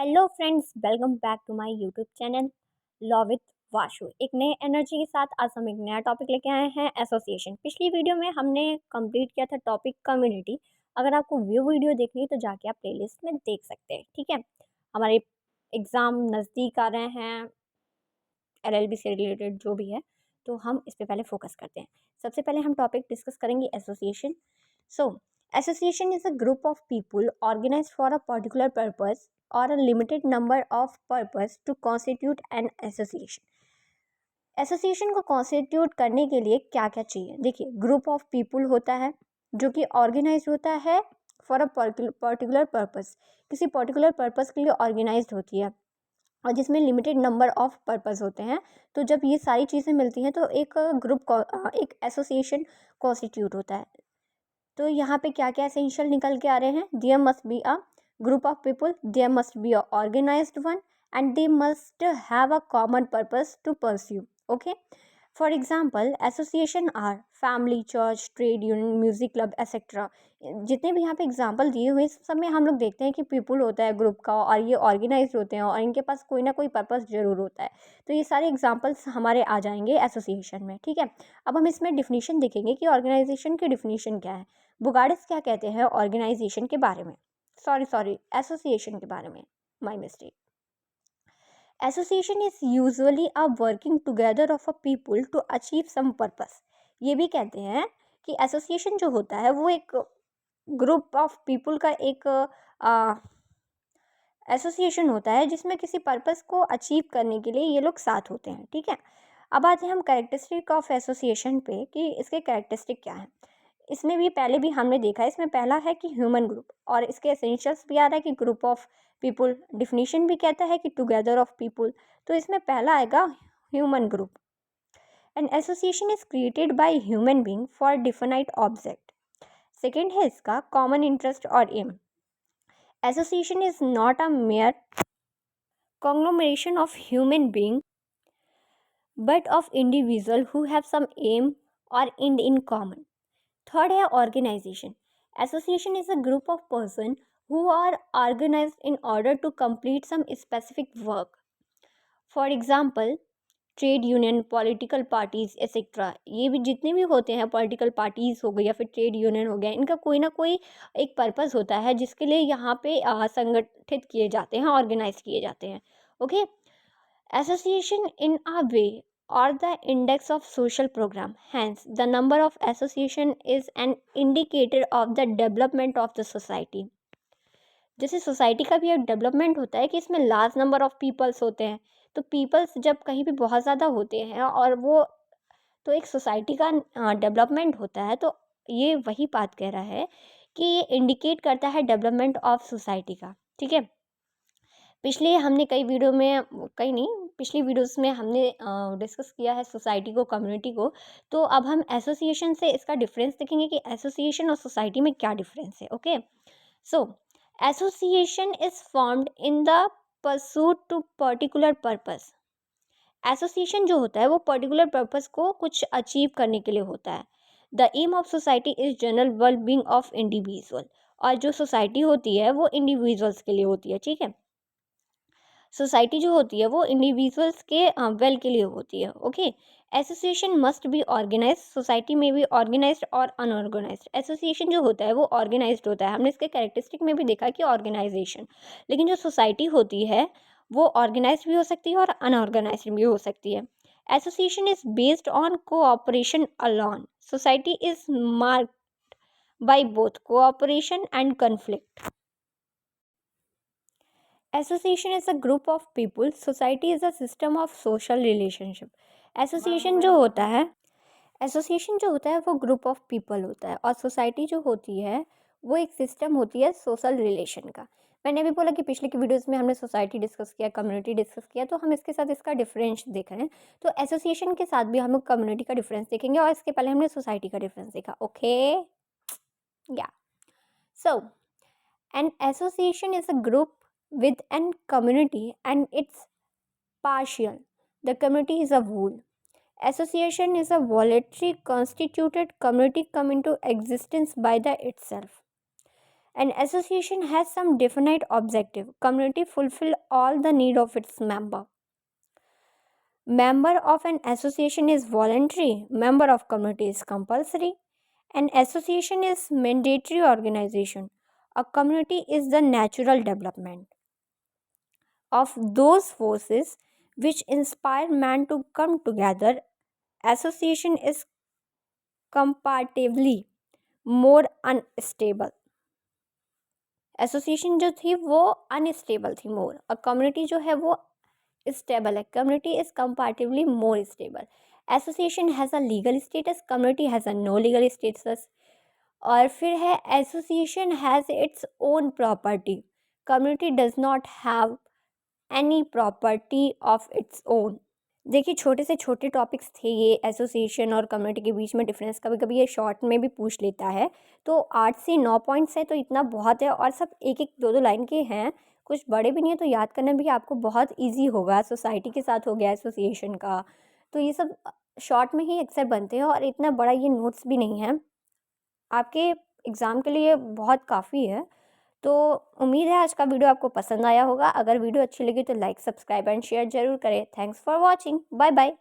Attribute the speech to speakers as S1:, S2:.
S1: Hello friends, welcome back to my YouTube channel law with Washu. एक नए energy के साथ आज हम एक नया टॉपिक लेके आए हैं, एसोसिएशन। पिछली वीडियो में हमने कंप्लीट किया था टॉपिक कम्युनिटी। अगर आपको व्यू वीडियो देखनी है तो जाके आप प्लेलिस्ट में देख सकते हैं, ठीक है। हमारे एग्ज़ाम नज़दीक आ रहे हैं, एलएलबी से रिलेटेड जो भी है, तो हम इस पे पहले फोकस करते हैं। सबसे पहले हम टॉपिक डिस्कस करेंगे association. So association is a group of people organised for a particular purpose और a limited number of purpose to constitute an association. Association को कॉन्स्टिट्यूट करने के लिए क्या क्या चाहिए? देखिए, ग्रुप ऑफ पीपल होता है जो कि ऑर्गेनाइज होता है फॉर अ पर्टिकुलर पर्पस, किसी पर्टिकुलर पर्पस के लिए ऑर्गेनाइज्ड होती है और जिसमें लिमिटेड नंबर ऑफ पर्पस होते हैं। तो जब ये सारी चीज़ें मिलती हैं तो एक ग्रुप एक एसोसिएशन कॉन्स्टिट्यूट होता है। तो यहाँ पे क्या क्या एसेंशियल निकल के आ रहे हैं? There must be a group of people, there must be a organized one, and they must have a common purpose to pursue. Okay, for example association or family, church, trade union, music club etcetera. जितने भी यहाँ पे example दिए हुए सब में हम लोग देखते हैं कि पीपल होता है ग्रुप का और ये ऑर्गेनाइज होते हैं और इनके पास कोई ना कोई पर्पस जरूर होता है। तो ये सारे एग्जाम्पल्स हमारे आ जाएंगे एसोसिएशन में, ठीक है। अब हम इसमें डिफिनीशन देखेंगे कि ऑर्गेनाइजेशन की डिफिनीशन क्या है। बुगार्डिस क्या कहते हैं ऑर्गेनाइजेशन के बारे में, सॉरी एसोसिएशन के बारे में, my mistake. Association is usually a working together of a people to achieve some purpose. ये भी कहते हैं कि एसोसिएशन जो होता है वो एक ग्रुप ऑफ पीपल का एक एसोसिएशन होता है जिसमें किसी पर्पस को अचीव करने के लिए ये लोग साथ होते हैं, ठीक है। अब आते हैं हम कैरेक्टरिस्टिक ऑफ एसोसिएशन पे कि इसके कैरेक्टरिस्टिक क्या है। इसमें भी पहले भी हमने देखा है, इसमें पहला है कि ह्यूमन ग्रुप, और इसके एसेंशियल्स भी आ रहा है कि ग्रुप ऑफ पीपल। डिफिनीशन भी कहता है कि टुगेदर ऑफ पीपल। तो इसमें पहला आएगा human group. An association is created by human being for defined object. Second है इसका कॉमन इंटरेस्ट और aim. Association is not a mere conglomeration of human being but of individual who have some aim or end in common. Third है organization. Association is a group of person who are organized in order to complete some specific work. For example, trade union, political parties etcetera. ये भी जितने भी होते हैं, political parties हो गई या फिर ट्रेड यूनियन हो गया, इनका कोई ना कोई एक पर्पस होता है जिसके लिए यहाँ पे संगठित किए जाते हैं, ऑर्गेनाइज किए जाते हैं। Okay, association in a way or the index of social program, hence the number of association is an indicator of the development of the society। जैसे सोसाइटी का भी एक डेवलपमेंट होता है कि इसमें लार्ज नंबर ऑफ पीपल्स होते हैं, तो पीपल्स जब कहीं भी बहुत ज़्यादा होते हैं और वो तो एक सोसाइटी का डेवलपमेंट होता है। तो ये वही बात कह रहा है कि ये इंडिकेट करता है डेवलपमेंट ऑफ सोसाइटी का, ठीक है। पिछले हमने कई वीडियो में, कई नहीं, पिछली वीडियोस में हमने डिस्कस किया है सोसाइटी को, कम्युनिटी को। तो अब हम एसोसिएशन से इसका डिफरेंस देखेंगे कि एसोसिएशन और सोसाइटी में क्या डिफरेंस है। Okay, so association is formed in the pursuit to particular purpose. Association जो होता है वो पर्टिकुलर पर्पस को कुछ अचीव करने के लिए होता है। The aim of society is general well being of individual. और जो सोसाइटी होती है वो इंडिविजुअल्स के लिए होती है, ठीक है। सोसाइटी जो होती है वो इंडिविजुअल्स के वेल के लिए होती है। Okay, association must be organize. Society में भी ऑर्गेनाइज्ड और अनऑर्गेनाइज्ड। एसोसिएशन जो होता है वो ऑर्गेनाइज्ड होता है, हमने इसके कैरेक्टरिस्टिक में भी देखा कि ऑर्गेनाइजेशन। लेकिन जो सोसाइटी होती है वो ऑर्गेनाइज्ड भी हो सकती है और अनऑर्गेनाइज्ड भी हो सकती है। Association is based on cooperation alone. Society is marked by both cooperation and conflict. Association is a group of people, society is a system of social relationship. Association जो होता है एसोसिएशन जो होता है वो ग्रुप ऑफ पीपल होता है और सोसाइटी जो होती है वो एक सिस्टम होती है सोशल रिलेशन का। मैंने अभी बोला कि पिछले की वीडियोस में हमने सोसाइटी डिस्कस किया, कम्युनिटी डिस्कस किया, तो हम इसके साथ इसका डिफरेंस देख रहे हैं। तो एसोसिएशन के साथ भी हम लोग कम्युनिटी का डिफरेंस देखेंगे और इसके पहले हमने सोसाइटी का डिफरेंस देखा। ओके, या so an association is a group with an community and its partial. The community is a whole. Association is a voluntary constituted community come into existence by the itself. An association has some definite objective. Community fulfill all the need of its member. Member of an association is voluntary. Member of community is compulsory. An association is mandatory organization. A community is the natural development of those forces which inspire man to come together. Association is comparatively more unstable. Association जो थी वो unstable थी मोर, और community जो है वो stable है. Community is comparatively more stable. Association has a legal status, community has a no legal status. और फिर है association has its own property. Community does not have any property of its own. देखिए, छोटे से छोटे topics थे ये association और कम्युनिटी के बीच में डिफरेंस. कभी कभी ये शॉर्ट में भी पूछ लेता है. तो 8 से 9 पॉइंट्स है तो इतना बहुत है, और सब एक एक दो दो लाइन के हैं, कुछ बड़े भी नहीं है, तो याद करना भी आपको बहुत इजी होगा. सोसाइटी के साथ हो गया एसोसिएशन का, तो ये सब शॉर्ट में ही अक्सर बनते हैं, और इतना बड़ा ये नोट्स भी नहीं है. आपके एग्ज़ाम के लिए बहुत काफ़ी है. तो उम्मीद है आज का वीडियो आपको पसंद आया होगा. अगर वीडियो अच्छी लगी तो लाइक, सब्सक्राइब एंड शेयर ज़रूर करें. Thanks for watching. Bye bye.